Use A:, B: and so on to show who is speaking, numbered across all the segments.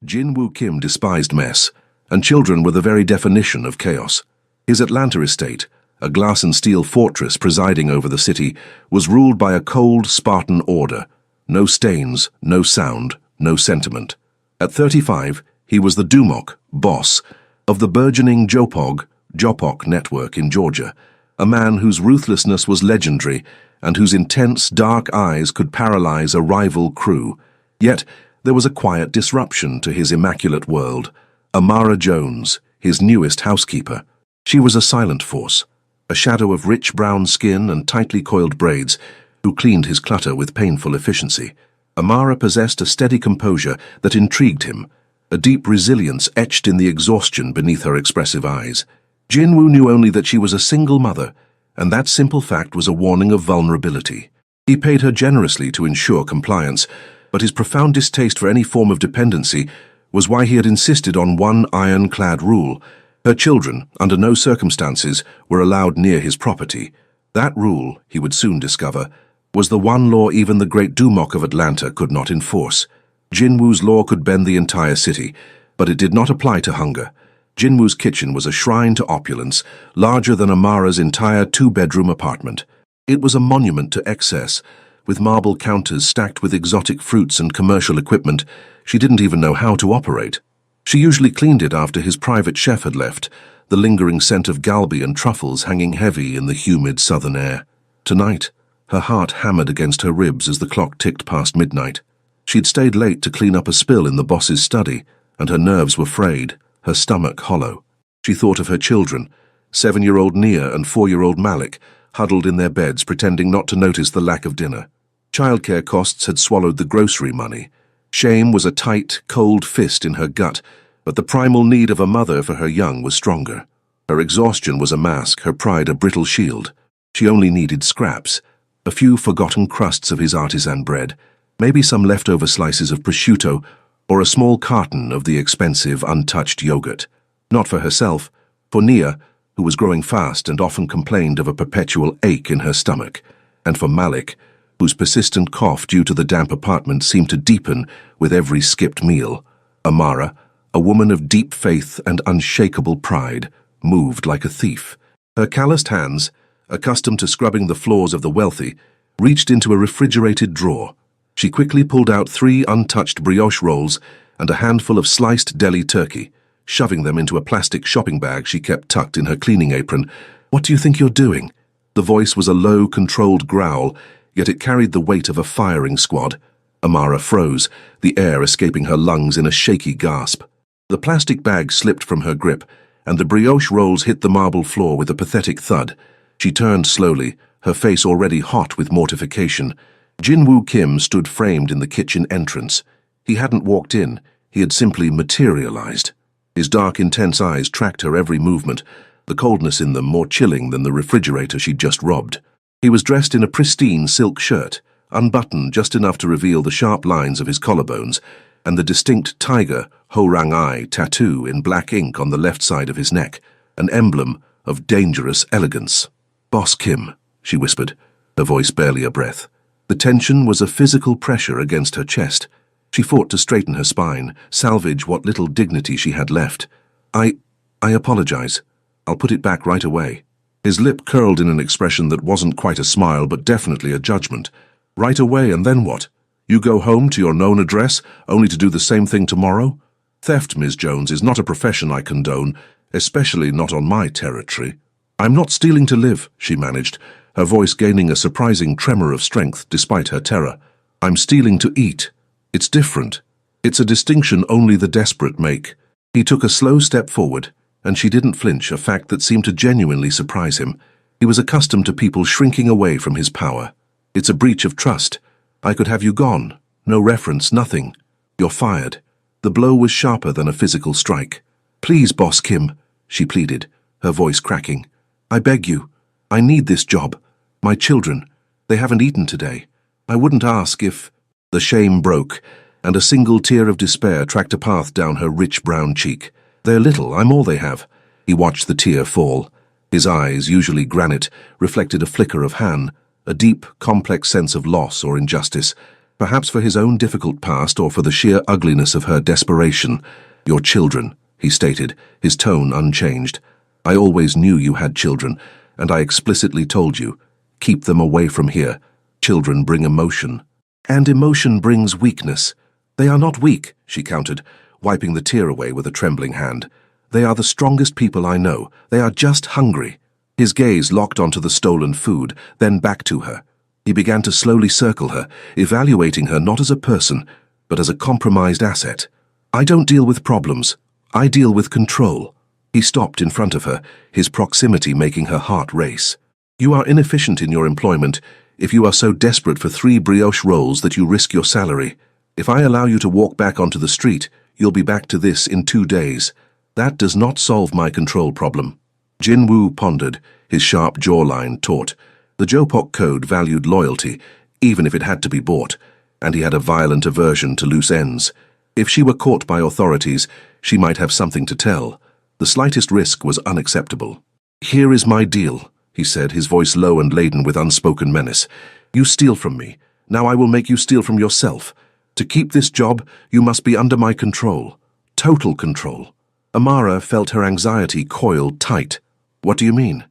A: Jin-Woo Kim despised mess, and children were the very definition of chaos. His Atlanta estate, a glass and steel fortress presiding over the city, was ruled by a cold, Spartan order. No stains, no sound, no sentiment. At 35, he was the Dumok, boss, of the burgeoning Jopok network in Georgia, a man whose ruthlessness was legendary and whose intense, dark eyes could paralyze a rival crew. Yet, there was a quiet disruption to his immaculate world. Amara Jones, his newest housekeeper. She was a silent force, a shadow of rich brown skin and tightly coiled braids, who cleaned his clutter with painful efficiency. Amara possessed a steady composure that intrigued him, a deep resilience etched in the exhaustion beneath her expressive eyes. Jin-Woo knew only that she was a single mother, and that simple fact was a warning of vulnerability. He paid her generously to ensure compliance, but his profound distaste for any form of dependency was why he had insisted on one ironclad rule. Her children, under no circumstances, were allowed near his property. That rule, he would soon discover, was the one law even the great Dumok of Atlanta could not enforce. Jin-Woo's law could bend the entire city, but it did not apply to hunger. Jin-Woo's kitchen was a shrine to opulence, larger than Amara's entire two-bedroom apartment. It was a monument to excess, with marble counters stacked with exotic fruits and commercial equipment she didn't even know how to operate. She usually cleaned it after his private chef had left, the lingering scent of galbi and truffles hanging heavy in the humid southern air. Tonight, her heart hammered against her ribs as the clock ticked past midnight. She'd stayed late to clean up a spill in the boss's study, and her nerves were frayed, her stomach hollow. She thought of her children, 7-year-old Nia and 4-year-old Malik, huddled in their beds pretending not to notice the lack of dinner. Childcare costs had swallowed the grocery money. Shame was a tight, cold fist in her gut, but the primal need of a mother for her young was stronger. Her exhaustion was a mask, her pride a brittle shield. She only needed scraps, a few forgotten crusts of his artisan bread, maybe some leftover slices of prosciutto, or a small carton of the expensive, untouched yogurt. Not for herself, for Nia, who was growing fast and often complained of a perpetual ache in her stomach, and for Malik, whose persistent cough due to the damp apartment seemed to deepen with every skipped meal. Amara, a woman of deep faith and unshakable pride, moved like a thief. Her calloused hands, accustomed to scrubbing the floors of the wealthy, reached into a refrigerated drawer. She quickly pulled out 3 untouched brioche rolls and a handful of sliced deli turkey, shoving them into a plastic shopping bag she kept tucked in her cleaning apron. "What do you think you're doing?" The voice was a low, controlled growl, yet it carried the weight of a firing squad. Amara froze, the air escaping her lungs in a shaky gasp. The plastic bag slipped from her grip, and the brioche rolls hit the marble floor with a pathetic thud. She turned slowly, her face already hot with mortification. Jin-Woo Kim stood framed in the kitchen entrance. He hadn't walked in, he had simply materialized. His dark, intense eyes tracked her every movement, the coldness in them more chilling than the refrigerator she'd just robbed. He was dressed in a pristine silk shirt, unbuttoned just enough to reveal the sharp lines of his collarbones, and the distinct tiger, Ho-Rang-I tattoo in black ink on the left side of his neck, an emblem of dangerous elegance. "Boss Kim," she whispered, her voice barely a breath. The tension was a physical pressure against her chest. She fought to straighten her spine, salvage what little dignity she had left. I apologize. I'll put it back right away." His lip curled in an expression that wasn't quite a smile, but definitely a judgment. "Right away, and then what? You go home to your known address, only to do the same thing tomorrow? Theft, Ms. Jones, is not a profession I condone, especially not on my territory." "I'm not stealing to live," she managed, her voice gaining a surprising tremor of strength despite her terror. "I'm stealing to eat. It's different. It's a distinction only the desperate make." He took a slow step forward, and she didn't flinch, a fact that seemed to genuinely surprise him. He was accustomed to people shrinking away from his power. "It's a breach of trust. I could have you gone. No reference, nothing. You're fired." The blow was sharper than a physical strike. "Please, Boss Kim," she pleaded, her voice cracking. "I beg you. I need this job. My children, they haven't eaten today. I wouldn't ask if—" The shame broke, and a single tear of despair tracked a path down her rich brown cheek. "They're little, I'm all they have." He watched the tear fall. His eyes, usually granite, reflected a flicker of Han, a deep, complex sense of loss or injustice. Perhaps for his own difficult past or for the sheer ugliness of her desperation. "Your children," he stated, his tone unchanged. "I always knew you had children, and I explicitly told you, keep them away from here. Children bring emotion. And emotion brings weakness." "They are not weak," she countered, wiping the tear away with a trembling hand. "They are the strongest people I know. They are just hungry." His gaze locked onto the stolen food, then back to her. He began to slowly circle her, evaluating her not as a person, but as a compromised asset. "I don't deal with problems. I deal with control." He stopped in front of her, his proximity making her heart race. "You are inefficient in your employment if you are so desperate for 3 brioche rolls that you risk your salary. If I allow you to walk back onto the street, you'll be back to this in 2 days. That does not solve my control problem." Jin-woo pondered, his sharp jawline taut. The Jopok Code valued loyalty, even if it had to be bought, and he had a violent aversion to loose ends. If she were caught by authorities, she might have something to tell. The slightest risk was unacceptable. "Here is my deal," he said, his voice low and laden with unspoken menace. "You steal from me. Now I will make you steal from yourself. To keep this job, you must be under my control. Total control." Amara felt her anxiety coiled tight. "What do you mean?"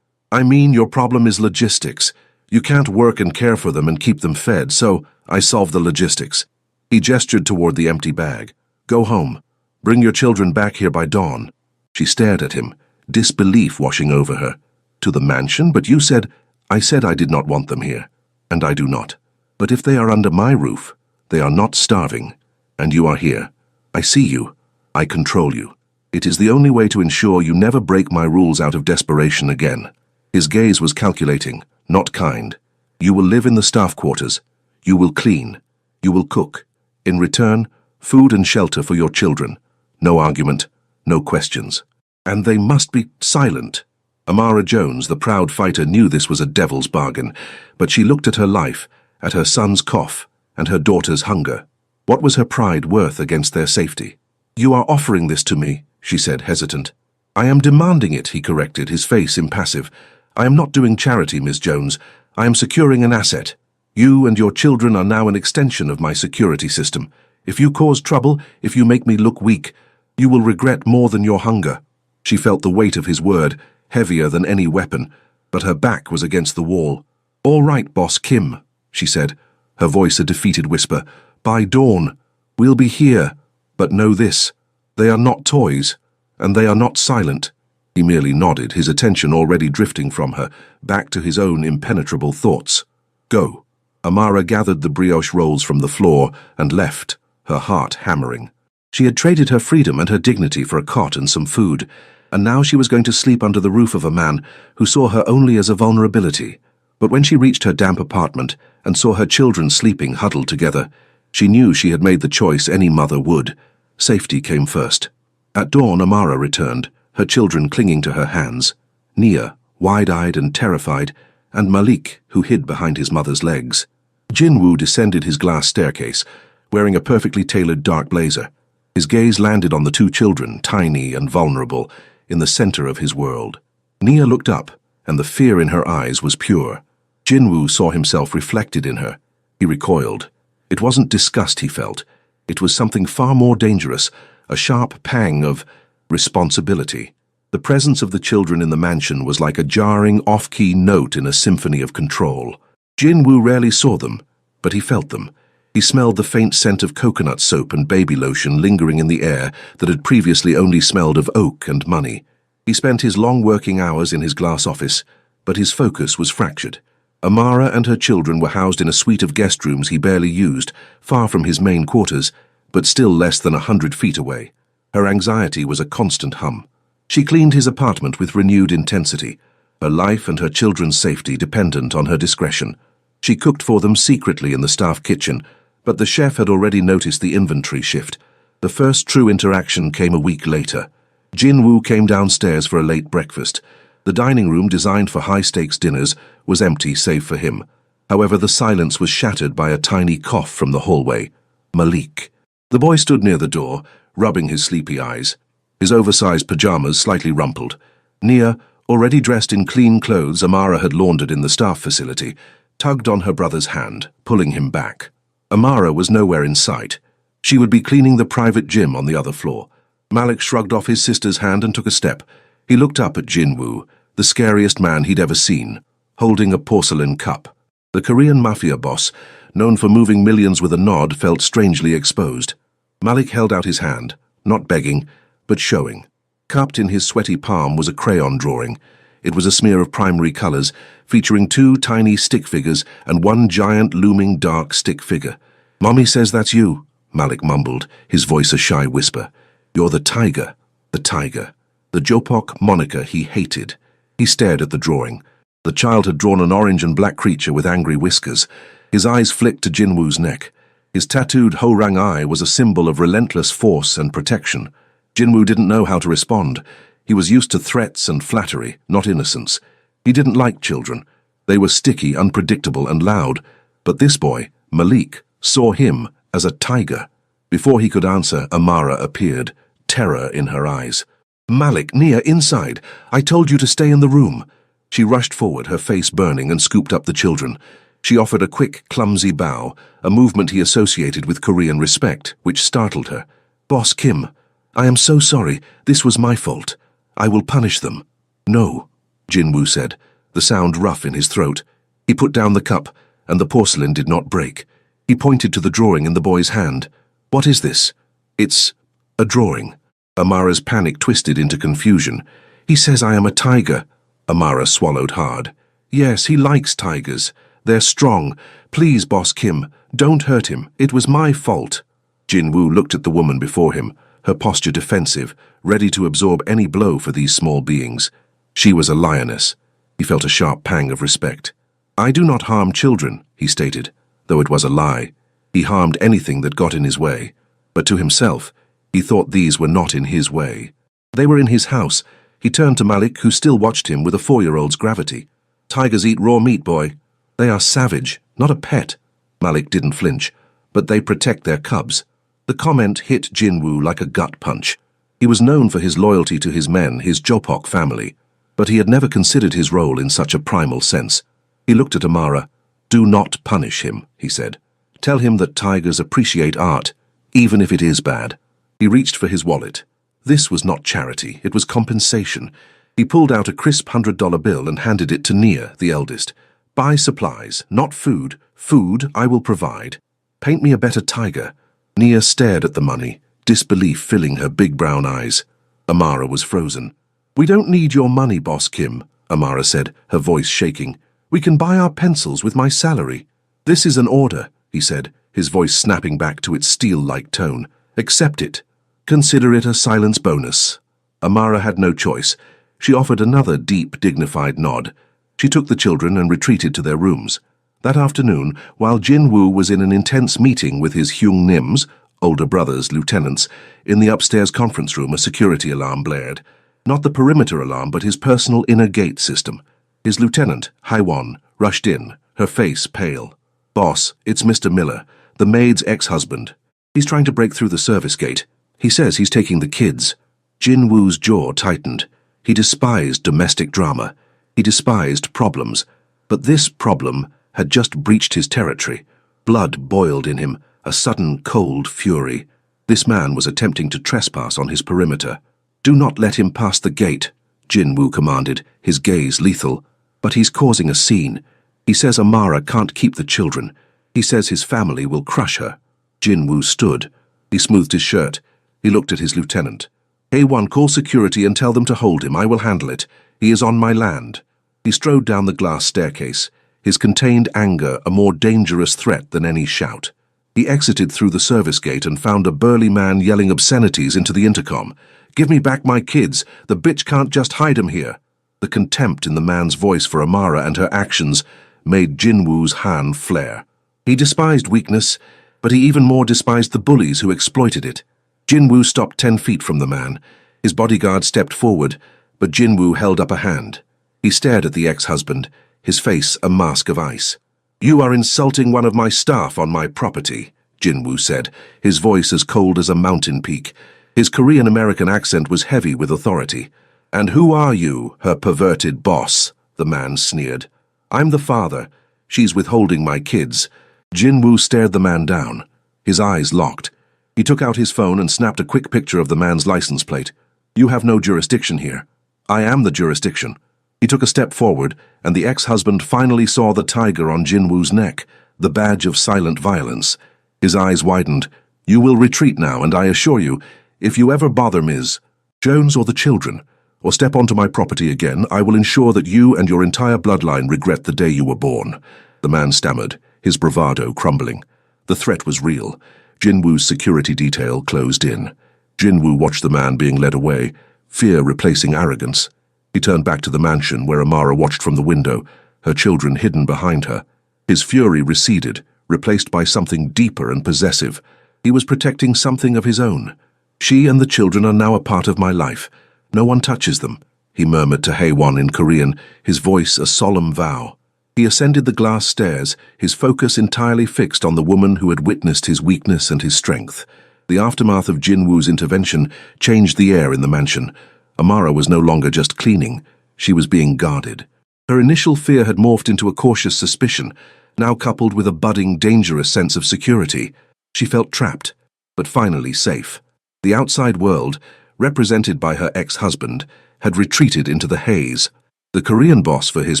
A: "I mean your problem is logistics. You can't work and care for them and keep them fed, so I solve the logistics." He gestured toward the empty bag. "Go home. Bring your children back here by dawn." She stared at him, disbelief washing over her. "To the mansion? But you said—" "I said I did not want them here, and I do not. But if they are under my roof, they are not starving, and you are here. I see you. I control you. It is the only way to ensure you never break my rules out of desperation again." His gaze was calculating, not kind. "You will live in the staff quarters. You will clean. You will cook. In return, food and shelter for your children. No argument, no questions. And they must be silent." Amara Jones, the proud fighter, knew this was a devil's bargain, but she looked at her life, at her son's cough, and her daughter's hunger. What was her pride worth against their safety? "You are offering this to me," she said, hesitant. "I am demanding it," he corrected, his face impassive. "I am not doing charity, Miss Jones. I am securing an asset. You and your children are now an extension of my security system. If you cause trouble, if you make me look weak, you will regret more than your hunger." She felt the weight of his word, heavier than any weapon, but her back was against the wall. "All right, Boss Kim," she said, her voice a defeated whisper. "By dawn, we'll be here. But know this, they are not toys, and they are not silent." He merely nodded, his attention already drifting from her, back to his own impenetrable thoughts. "Go." Amara gathered the brioche rolls from the floor and left, her heart hammering. She had traded her freedom and her dignity for a cot and some food, and now she was going to sleep under the roof of a man who saw her only as a vulnerability. But when she reached her damp apartment and saw her children sleeping huddled together, she knew she had made the choice any mother would. Safety came first. At dawn, Amara returned, her children clinging to her hands. Nia, wide-eyed and terrified, and Malik, who hid behind his mother's legs. Jin-woo descended his glass staircase, wearing a perfectly tailored dark blazer. His gaze landed on the 2 children, tiny and vulnerable, in the center of his world. Nia looked up, and the fear in her eyes was pure. Jin-woo saw himself reflected in her. He recoiled. It wasn't disgust he felt. It was something far more dangerous, a sharp pang of responsibility. The presence of the children in the mansion was like a jarring, off-key note in a symphony of control. Jin-woo rarely saw them, but he felt them. He smelled the faint scent of coconut soap and baby lotion lingering in the air that had previously only smelled of oak and money. He spent his long working hours in his glass office, but his focus was fractured. Amara and her children were housed in a suite of guest rooms he barely used, far from his main quarters, but still less than 100 feet away. Her anxiety was a constant hum. She cleaned his apartment with renewed intensity, her life and her children's safety dependent on her discretion. She cooked for them secretly in the staff kitchen, but the chef had already noticed the inventory shift. The first true interaction came a week later. Jin-woo came downstairs for a late breakfast. The dining room, designed for high-stakes dinners, was empty save for him. However, the silence was shattered by a tiny cough from the hallway. Malik. The boy stood near the door, rubbing his sleepy eyes, his oversized pajamas slightly rumpled. Nia, already dressed in clean clothes Amara had laundered in the staff facility, tugged on her brother's hand, pulling him back. Amara was nowhere in sight. She would be cleaning the private gym on the other floor. Malik shrugged off his sister's hand and took a step. He looked up at Jinwoo, the scariest man he'd ever seen, holding a porcelain cup. The Korean Mafia boss, known for moving millions with a nod, felt strangely exposed. Malik held out his hand, not begging, but showing. Cupped in his sweaty palm was a crayon drawing. It was a smear of primary colors, featuring 2 tiny stick figures and 1 giant looming dark stick figure. "Mommy says that's you," Malik mumbled, his voice a shy whisper. "You're the tiger." The tiger. The Jopok moniker he hated. He stared at the drawing. The child had drawn an orange and black creature with angry whiskers. His eyes flicked to Jinwoo's neck. His tattooed Ho-Rang eye was a symbol of relentless force and protection. Jinwoo didn't know how to respond. He was used to threats and flattery, not innocence. He didn't like children. They were sticky, unpredictable, and loud. But this boy, Malik, saw him as a tiger. Before he could answer, Amara appeared, terror in her eyes. "Malik, Nia, inside. I told you to stay in the room." She rushed forward, her face burning, and scooped up the children. She offered a quick, clumsy bow, a movement he associated with Korean respect, which startled her. "Boss Kim, I am so sorry. This was my fault. I will punish them." "No," Jinwoo said, the sound rough in his throat. He put down the cup, and the porcelain did not break. He pointed to the drawing in the boy's hand. "What is this?" "It's a drawing." Amara's panic twisted into confusion. "He says I am a tiger." Amara swallowed hard. "Yes, he likes tigers. They're strong. Please, Boss Kim, don't hurt him. It was my fault." Jinwoo looked at the woman before him, her posture defensive, ready to absorb any blow for these small beings. She was a lioness. He felt a sharp pang of respect. "I do not harm children," he stated, though it was a lie. He harmed anything that got in his way. But to himself, he thought these were not in his way. They were in his house. He turned to Malik, who still watched him with a 4-year-old's gravity. "Tigers eat raw meat, boy. They are savage, not a pet." Malik didn't flinch, but they protect their cubs. The comment hit Jinwoo like a gut punch. He was known for his loyalty to his men, his Jopok family, but he had never considered his role in such a primal sense. He looked at Amara. "Do not punish him," he said. "Tell him that tigers appreciate art, even if it is bad." He reached for his wallet. This was not charity, it was compensation. He pulled out a crisp $100 bill and handed it to Nia, the eldest. "Buy supplies, not food. Food I will provide. Paint me a better tiger." Nia stared at the money, disbelief filling her big brown eyes. Amara was frozen. "We don't need your money, Boss Kim," Amara said, her voice shaking. "We can buy our pencils with my salary." "This is an order," he said, his voice snapping back to its steel-like tone. "Accept it. Consider it a silence bonus." Amara had no choice. She offered another deep, dignified nod. She took the children and retreated to their rooms. That afternoon, while Jinwoo was in an intense meeting with his Hyung Nims, older brothers, lieutenants, in the upstairs conference room, a security alarm blared. Not the perimeter alarm, but his personal inner gate system. His lieutenant, Haiwon, rushed in, her face pale. "Boss, it's Mr. Miller, the maid's ex-husband. He's trying to break through the service gate. He says he's taking the kids." Jinwoo's jaw tightened. He despised domestic drama. He despised problems. But this problem had just breached his territory. Blood boiled in him, a sudden cold fury. This man was attempting to trespass on his perimeter. "Do not let him pass the gate," Jinwoo commanded, his gaze lethal. "But he's causing a scene. He says Amara can't keep the children. He says his family will crush her." Jinwoo stood. He smoothed his shirt. He looked at his lieutenant. "A1, call security and tell them to hold him. I will handle it. He is on my land." He strode down the glass staircase, his contained anger a more dangerous threat than any shout. He exited through the service gate and found a burly man yelling obscenities into the intercom. "Give me back my kids. The bitch can't just hide 'em here." The contempt in the man's voice for Amara and her actions made Jinwoo's hand flare. He despised weakness, but he even more despised the bullies who exploited it. Jinwoo stopped 10 feet from the man. His bodyguard stepped forward, but Jinwoo held up a hand. He stared at the ex-husband, his face a mask of ice. "You are insulting one of my staff on my property," Jinwoo said, his voice as cold as a mountain peak. His Korean-American accent was heavy with authority. "And who are you, her perverted boss?" the man sneered. "I'm the father. She's withholding my kids. Jin-woo stared the man down, his eyes locked. He took out his phone and snapped a quick picture of the man's license plate. "You have no jurisdiction here. I am the jurisdiction." He took a step forward, and the ex-husband finally saw the tiger on Jin-woo's neck, the badge of silent violence. His eyes widened. "You will retreat now, and I assure you, if you ever bother Ms. Jones or the children, or step onto my property again, I will ensure that you and your entire bloodline regret the day you were born." The man stammered, his bravado crumbling. The threat was real. Jin-woo's security detail closed in. Jin-woo watched the man being led away, fear replacing arrogance. He turned back to the mansion where Amara watched from the window, her children hidden behind her. His fury receded, replaced by something deeper and possessive. He was protecting something of his own. "She and the children are now a part of my life. No one touches them," he murmured to Haewon in Korean, his voice a solemn vow. He ascended the glass stairs, his focus entirely fixed on the woman who had witnessed his weakness and his strength. The aftermath of Jin-woo's intervention changed the air in the mansion. Amara was no longer just cleaning, she was being guarded. Her initial fear had morphed into a cautious suspicion, now coupled with a budding, dangerous sense of security. She felt trapped, but finally safe. The outside world, represented by her ex-husband, had retreated into the haze. The Korean boss, for his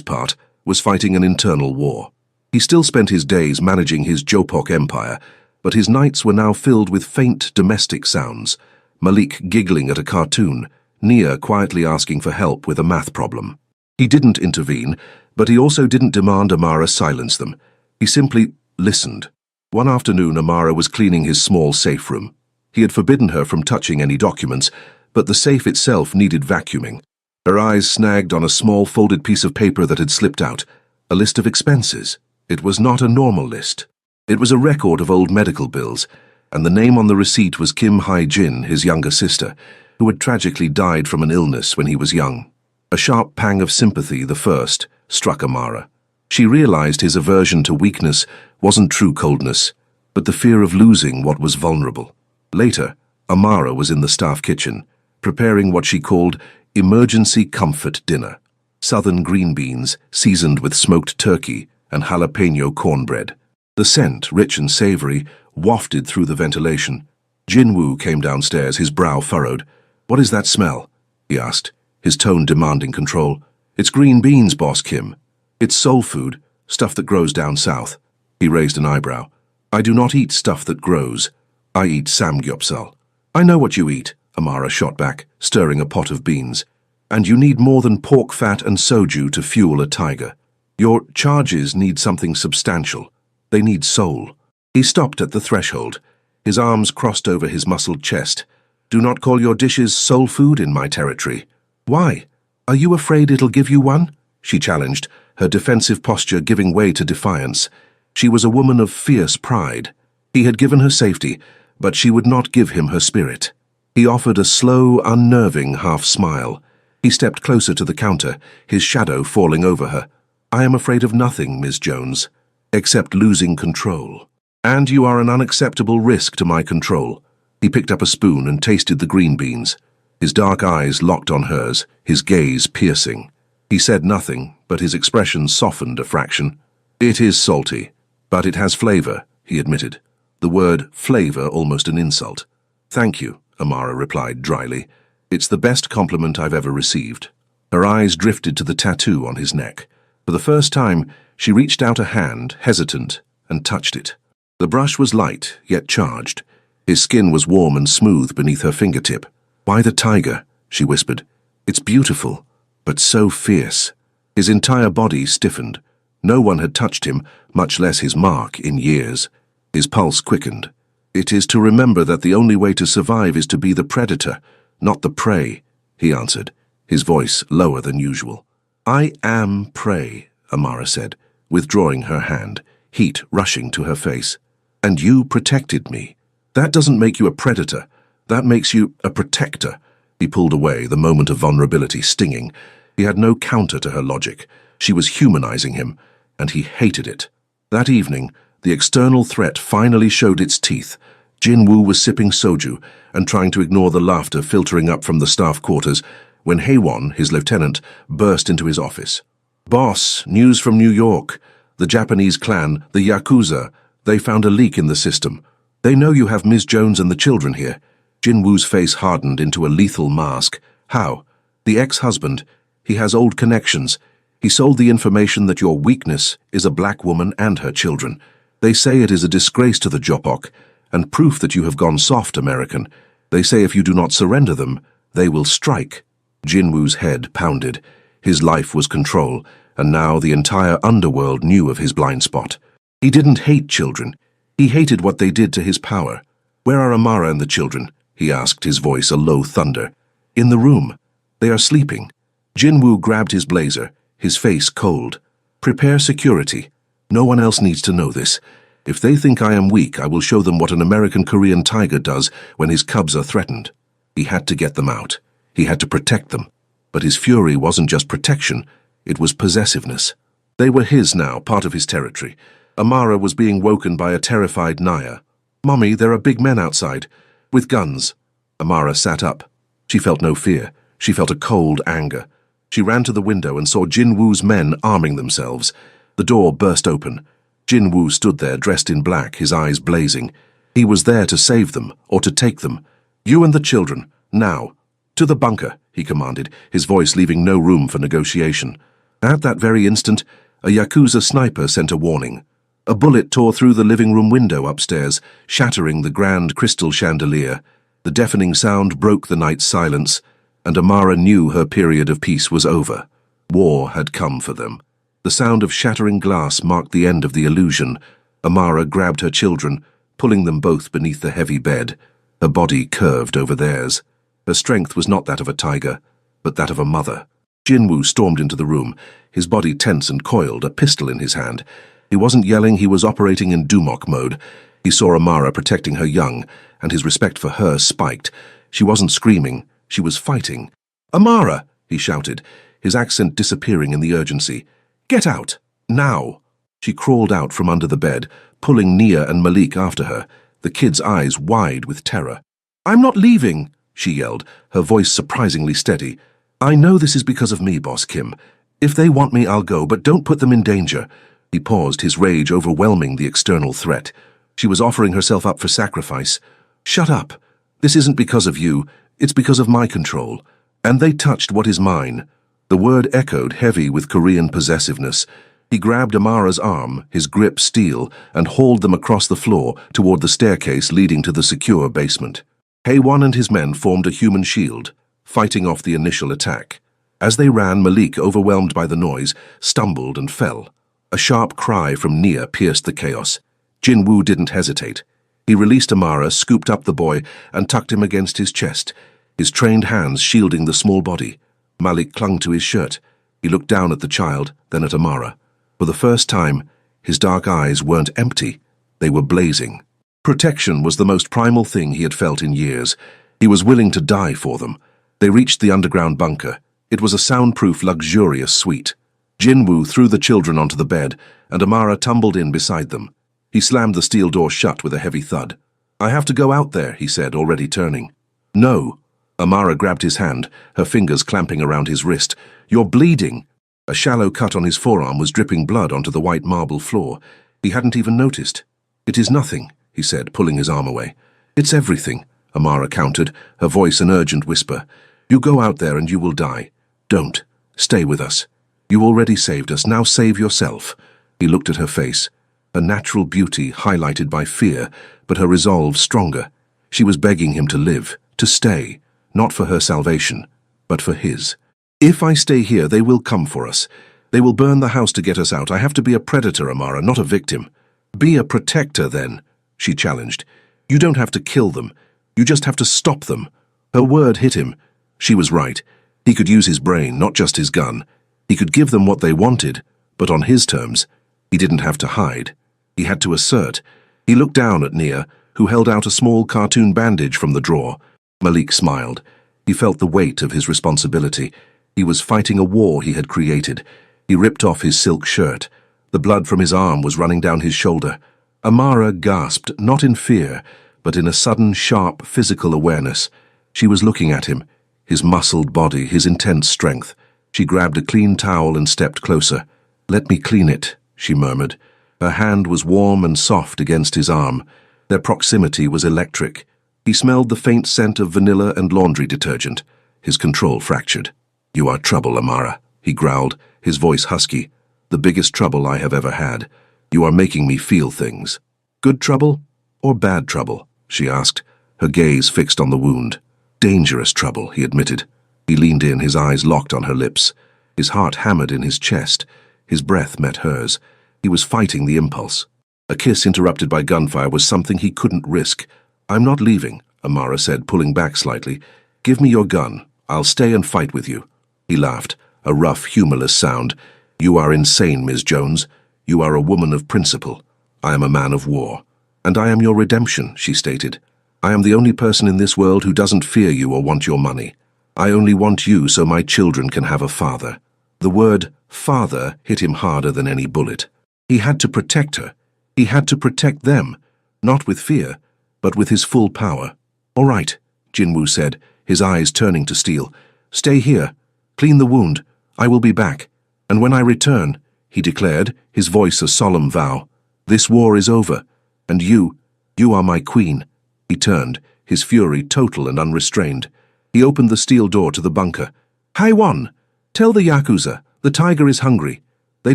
A: part, was fighting an internal war. He still spent his days managing his Jopok empire, but his nights were now filled with faint domestic sounds. Malik giggling at a cartoon, Nia quietly asking for help with a math problem. He didn't intervene, but he also didn't demand Amara silence them. He simply listened. One afternoon, Amara was cleaning his small safe room. He had forbidden her from touching any documents, but the safe itself needed vacuuming. Her eyes snagged on a small folded piece of paper that had slipped out, a list of expenses. It was not a normal list. It was a record of old medical bills, and the name on the receipt was Kim Hae-jin, his younger sister, who had tragically died from an illness when he was young. A sharp pang of sympathy, the first, struck Amara. She realized his aversion to weakness wasn't true coldness, but the fear of losing what was vulnerable. Later, Amara was in the staff kitchen, preparing what she called emergency comfort dinner. Southern green beans, seasoned with smoked turkey and jalapeno cornbread. The scent, rich and savory, wafted through the ventilation. Jin-woo came downstairs, his brow furrowed. "What is that smell?" he asked, his tone demanding control. "It's green beans, Boss Kim. It's soul food, stuff that grows down south." He raised an eyebrow. "I do not eat stuff that grows. I eat samgyeopsal." "I know what you eat," Amara shot back, stirring a pot of beans. "And you need more than pork fat and soju to fuel a tiger. Your charges need something substantial. They need soul." He stopped at the threshold, his arms crossed over his muscled chest. "Do not call your dishes soul food in my territory." "Why? Are you afraid it'll give you one?" she challenged, her defensive posture giving way to defiance. She was a woman of fierce pride. He had given her safety, but she would not give him her spirit. He offered a slow, unnerving half-smile. He stepped closer to the counter, his shadow falling over her. "I am afraid of nothing, Ms. Jones, except losing control. And you are an unacceptable risk to my control." He picked up a spoon and tasted the green beans. His dark eyes locked on hers, his gaze piercing. He said nothing, but his expression softened a fraction. "It is salty, but it has flavor," he admitted. The word flavor almost an insult. "Thank you," Amara replied dryly. "It's the best compliment I've ever received." Her eyes drifted to the tattoo on his neck. For the first time, she reached out a hand, hesitant, and touched it. The brush was light, yet charged. His skin was warm and smooth beneath her fingertip. "Why the tiger?" she whispered. "It's beautiful, but so fierce." His entire body stiffened. No one had touched him, much less his mark, in years. His pulse quickened. "It is to remember that the only way to survive is to be the predator, not the prey," he answered, his voice lower than usual. "I am prey," Amara said, withdrawing her hand, heat rushing to her face. "And you protected me. That doesn't make you a predator. That makes you a protector." He pulled away, the moment of vulnerability stinging. He had no counter to her logic. She was humanizing him, and he hated it. That evening, the external threat finally showed its teeth. Jin-woo was sipping soju and trying to ignore the laughter filtering up from the staff quarters when Haewon, his lieutenant, burst into his office. "Boss, news from New York. The Japanese clan, the Yakuza, They found a leak in the system. They know you have Ms. Jones and the children here. Jinwoo's face hardened into a lethal mask. How? The ex-husband. He has old connections. He sold the information that your weakness is a black woman and her children. They say it is a disgrace to the Jopok, and proof that you have gone soft, American. They say if you do not surrender them, they will strike. Jinwoo's head pounded. His life was control, and now the entire underworld knew of his blind spot. He didn't hate children. He hated what they did to his power. Where are Amara and the children? He asked, his voice a low thunder. In the room. They are sleeping. Jinwoo grabbed his blazer, his face cold. Prepare security. No one else needs to know this. If they think I am weak, I will show them what an American Korean tiger does when his cubs are threatened. He had to get them out. He had to protect them. But his fury wasn't just protection, it was possessiveness. They were his now, part of his territory. Amara was being woken by a terrified Naya. "Mommy, there are big men outside, with guns." Amara sat up. She felt no fear. She felt a cold anger. She ran to the window and saw Jinwoo's men arming themselves. The door burst open. Jinwoo stood there, dressed in black, his eyes blazing. He was there to save them, or to take them. "You and the children, now. To the bunker," he commanded, his voice leaving no room for negotiation. At that very instant, a Yakuza sniper sent a warning. A bullet tore through the living room window upstairs, shattering the grand crystal chandelier. The deafening sound broke the night's silence, and Amara knew her period of peace was over. War had come for them. The sound of shattering glass marked the end of the illusion. Amara grabbed her children, pulling them both beneath the heavy bed. Her body curved over theirs. Her strength was not that of a tiger, but that of a mother. Jinwoo stormed into the room, his body tense and coiled, a pistol in his hand. He wasn't yelling, he was operating in Dumok mode. He saw Amara protecting her young, and his respect for her spiked. She wasn't screaming, she was fighting. "Amara!" he shouted, his accent disappearing in the urgency. "Get out! Now!" She crawled out from under the bed, pulling Nia and Malik after her, the kids' eyes wide with terror. "I'm not leaving!" she yelled, her voice surprisingly steady. "I know this is because of me, Boss Kim. If they want me, I'll go, but don't put them in danger." He paused, his rage overwhelming the external threat. She was offering herself up for sacrifice. "Shut up. This isn't because of you. It's because of my control. And they touched what is mine." The word echoed heavy with Korean possessiveness. He grabbed Amara's arm, his grip steel, and hauled them across the floor toward the staircase leading to the secure basement. Haewon and his men formed a human shield, fighting off the initial attack. As they ran, Malik, overwhelmed by the noise, stumbled and fell. A sharp cry from Nia pierced the chaos. Jinwoo didn't hesitate. He released Amara, scooped up the boy, and tucked him against his chest, his trained hands shielding the small body. Malik clung to his shirt. He looked down at the child, then at Amara. For the first time, his dark eyes weren't empty. They were blazing. Protection was the most primal thing he had felt in years. He was willing to die for them. They reached the underground bunker. It was a soundproof, luxurious suite. Jinwoo threw the children onto the bed, and Amara tumbled in beside them. He slammed the steel door shut with a heavy thud. "I have to go out there," he said, already turning. "No." Amara grabbed his hand, her fingers clamping around his wrist. "You're bleeding." A shallow cut on his forearm was dripping blood onto the white marble floor. He hadn't even noticed. "It is nothing," he said, pulling his arm away. "It's everything," Amara countered, her voice an urgent whisper. "You go out there and you will die. Don't. Stay with us. You already saved us, now save yourself." He looked at her face, her natural beauty highlighted by fear, but her resolve stronger. She was begging him to live, to stay, not for her salvation, but for his. "If I stay here, they will come for us. They will burn the house to get us out. I have to be a predator, Amara, not a victim." "Be a protector, then," she challenged. "You don't have to kill them. You just have to stop them." Her word hit him. She was right. He could use his brain, not just his gun. He could give them what they wanted, but on his terms. He didn't have to hide. He had to assert. He looked down at Nia, who held out a small cartoon bandage from the drawer. Malik smiled. He felt the weight of his responsibility. He was fighting a war he had created. He ripped off his silk shirt. The blood from his arm was running down his shoulder. Amara gasped, not in fear, but in a sudden, sharp, physical awareness. She was looking at him, his muscled body, his intense strength. She grabbed a clean towel and stepped closer. "Let me clean it," she murmured. Her hand was warm and soft against his arm. Their proximity was electric. He smelled the faint scent of vanilla and laundry detergent. His control fractured. "You are trouble, Amara," he growled, his voice husky. "The biggest trouble I have ever had. You are making me feel things." "Good trouble or bad trouble?" she asked, her gaze fixed on the wound. "Dangerous trouble," he admitted. He leaned in, his eyes locked on her lips. His heart hammered in his chest. His breath met hers. He was fighting the impulse. A kiss interrupted by gunfire was something he couldn't risk. "I'm not leaving," Amara said, pulling back slightly. "Give me your gun. I'll stay and fight with you." He laughed, a rough, humorless sound. "You are insane, Ms. Jones. You are a woman of principle. I am a man of war. And I am your redemption," she stated. "I am the only person in this world who doesn't fear you or want your money. I only want you so my children can have a father." The word father hit him harder than any bullet. He had to protect her. He had to protect them, not with fear, but with his full power. "All right," Jinwoo said, his eyes turning to steel. "Stay here. Clean the wound. I will be back. And when I return," he declared, his voice a solemn vow, "this war is over. And you are my queen." He turned, his fury total and unrestrained. He opened the steel door to the bunker. "Haiwan, tell the Yakuza, the tiger is hungry. They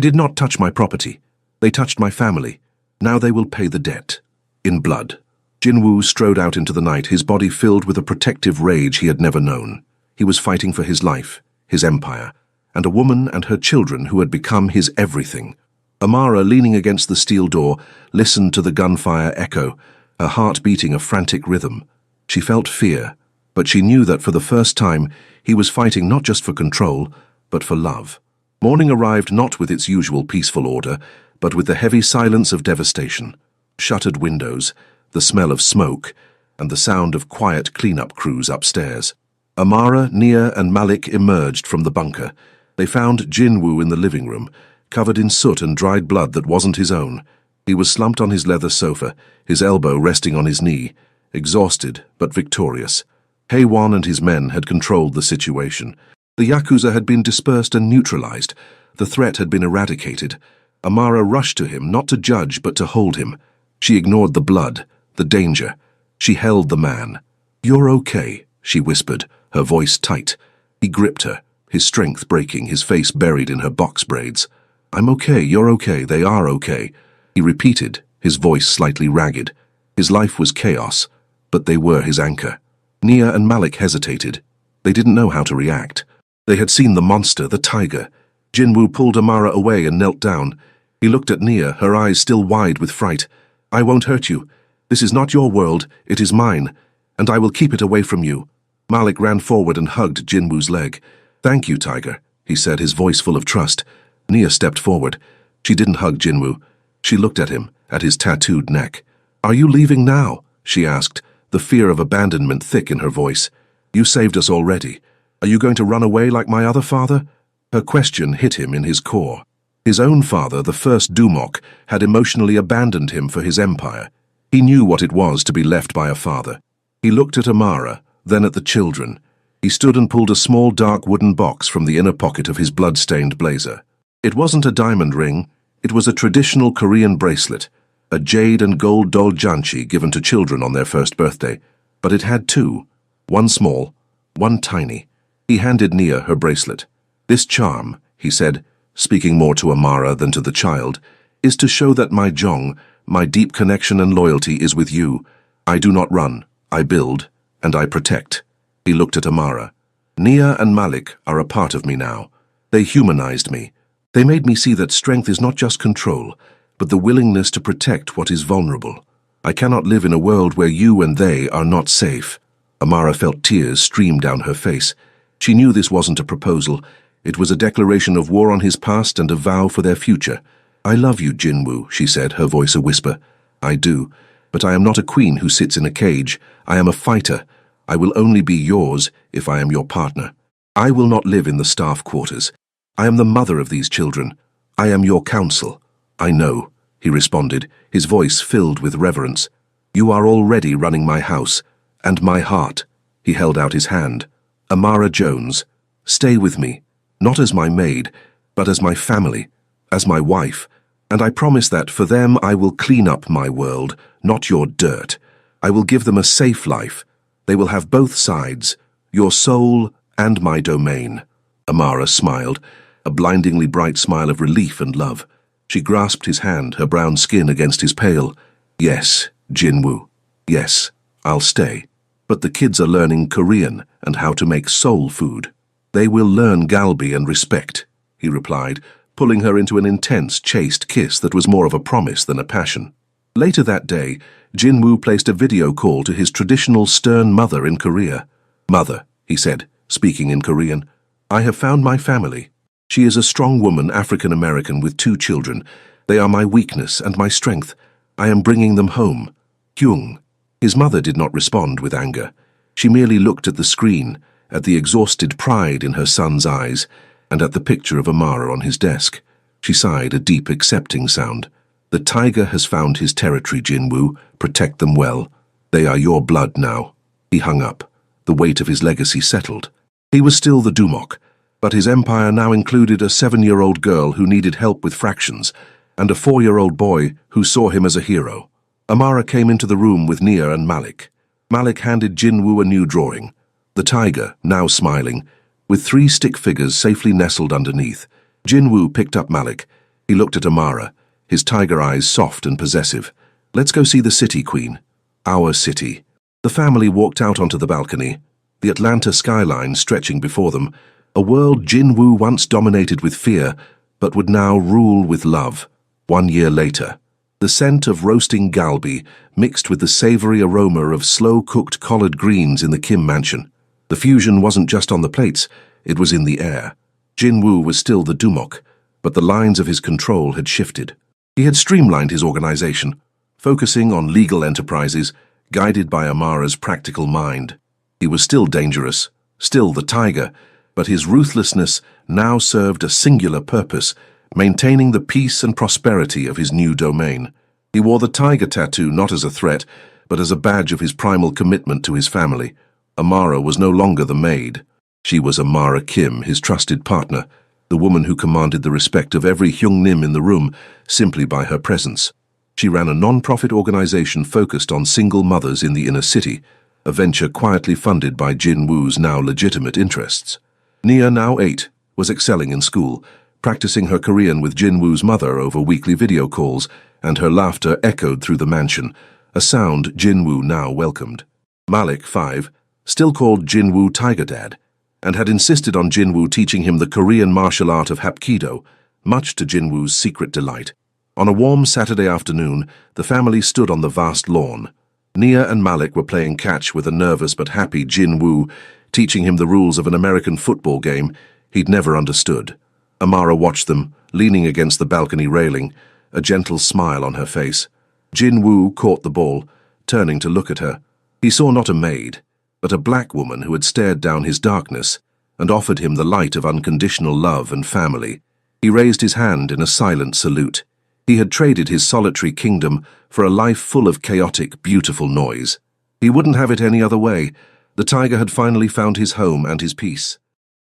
A: did not touch my property. They touched my family. Now they will pay the debt. In blood." Jinwoo strode out into the night, his body filled with a protective rage he had never known. He was fighting for his life, his empire, and a woman and her children who had become his everything. Amara, leaning against the steel door, listened to the gunfire echo, her heart beating a frantic rhythm. She felt fear, but she knew that for the first time he was fighting not just for control, but for love. Morning arrived not with its usual peaceful order, but with the heavy silence of devastation. Shuttered windows, the smell of smoke, and the sound of quiet cleanup crews upstairs. Amara, Nia, and Malik emerged from the bunker. They found Jinwoo in the living room, covered in soot and dried blood that wasn't his own. He was slumped on his leather sofa, his elbow resting on his knee, exhausted but victorious. Haiwan and his men had controlled the situation. The Yakuza had been dispersed and neutralized. The threat had been eradicated. Amara rushed to him, not to judge, but to hold him. She ignored the blood, the danger. She held the man. "You're okay," she whispered, her voice tight. He gripped her, his strength breaking, his face buried in her box braids. "I'm okay, you're okay, they are okay," he repeated, his voice slightly ragged. His life was chaos, but they were his anchor. Nia and Malik hesitated. They didn't know how to react. They had seen the monster, the tiger. Jinwoo pulled Amara away and knelt down. He looked at Nia, her eyes still wide with fright. "I won't hurt you. This is not your world, it is mine, and I will keep it away from you." Malik ran forward and hugged Jinwoo's leg. "Thank you, Tiger," he said, his voice full of trust. Nia stepped forward. She didn't hug Jinwoo. She looked at him, at his tattooed neck. "Are you leaving now?" she asked, the fear of abandonment thick in her voice. "You saved us already. Are you going to run away like my other father?" Her question hit him in his core. His own father, the first Dumok, had emotionally abandoned him for his empire. He knew what it was to be left by a father. He looked at Amara, then at the children. He stood and pulled a small dark wooden box from the inner pocket of his blood-stained blazer. It wasn't a diamond ring, it was a traditional Korean bracelet, a jade and gold doljanchi given to children on their first birthday. But it had two, one small, one tiny. He handed Nia her bracelet. "This charm," he said, speaking more to Amara than to the child, "is to show that my Jong, my deep connection and loyalty is with you. I do not run, I build, and I protect." He looked at Amara. "Nia and Malik are a part of me now. They humanized me. They made me see that strength is not just control, but the willingness to protect what is vulnerable. I cannot live in a world where you and they are not safe." Amara felt tears stream down her face. She knew this wasn't a proposal. It was a declaration of war on his past and a vow for their future. "I love you, Jinwoo," she said, her voice a whisper. "I do, but I am not a queen who sits in a cage. I am a fighter. I will only be yours if I am your partner. I will not live in the staff quarters. I am the mother of these children. I am your counsel." "I know," he responded, his voice filled with reverence. "You are already running my house, and my heart." He held out his hand. "Amara Jones, stay with me, not as my maid, but as my family, as my wife. And I promise that for them I will clean up my world, not your dirt. I will give them a safe life. They will have both sides, your soul and my domain." Amara smiled, a blindingly bright smile of relief and love. She grasped his hand, her brown skin against his pale. "Yes, Jinwoo. Yes, I'll stay. But the kids are learning Korean and how to make soul food. They will learn galbi and respect," he replied, pulling her into an intense, chaste kiss that was more of a promise than a passion. Later that day, Jinwoo placed a video call to his traditional stern mother in Korea. "Mother," he said, speaking in Korean, "I have found my family. She is a strong woman, African-American with 2 children. They are my weakness and my strength. I am bringing them home. Kyung." His mother did not respond with anger. She merely looked at the screen, at the exhausted pride in her son's eyes, and at the picture of Amara on his desk. She sighed, a deep, accepting sound. "The tiger has found his territory, Jinwoo. Protect them well. They are your blood now." He hung up. The weight of his legacy settled. He was still the Dumok, but his empire now included a 7-year-old girl who needed help with fractions, and a 4-year-old boy who saw him as a hero. Amara came into the room with Nia and Malik. Malik handed Jinwoo a new drawing. The tiger, now smiling, with 3 stick figures safely nestled underneath. Jinwoo picked up Malik. He looked at Amara, his tiger eyes soft and possessive. "Let's go see the city, Queen. Our city." The family walked out onto the balcony, the Atlanta skyline stretching before them, a world Jinwoo once dominated with fear, but would now rule with love. 1 year later, the scent of roasting galbi mixed with the savory aroma of slow-cooked collard greens in the Kim mansion. The fusion wasn't just on the plates, it was in the air. Jinwoo was still the Dumok, but the lines of his control had shifted. He had streamlined his organization, focusing on legal enterprises, guided by Amara's practical mind. He was still dangerous, still the tiger, but his ruthlessness now served a singular purpose, maintaining the peace and prosperity of his new domain. He wore the tiger tattoo not as a threat, but as a badge of his primal commitment to his family. Amara was no longer the maid. She was Amara Kim, his trusted partner, the woman who commanded the respect of every Hyungnim in the room simply by her presence. She ran a non-profit organization focused on single mothers in the inner city, a venture quietly funded by Jinwoo's now legitimate interests. Nia, now 8, was excelling in school, practicing her Korean with Jinwoo's mother over weekly video calls, and her laughter echoed through the mansion, a sound Jinwoo now welcomed. Malik, 5, still called Jinwoo Tiger Dad, and had insisted on Jinwoo teaching him the Korean martial art of Hapkido, much to Jinwoo's secret delight. On a warm Saturday afternoon, the family stood on the vast lawn. Nia and Malik were playing catch with a nervous but happy Jinwoo, teaching him the rules of an American football game he'd never understood. Amara watched them, leaning against the balcony railing, a gentle smile on her face. Jinwoo caught the ball, turning to look at her. He saw not a maid, but a black woman who had stared down his darkness and offered him the light of unconditional love and family. He raised his hand in a silent salute. He had traded his solitary kingdom for a life full of chaotic, beautiful noise. He wouldn't have it any other way. The tiger had finally found his home and his peace.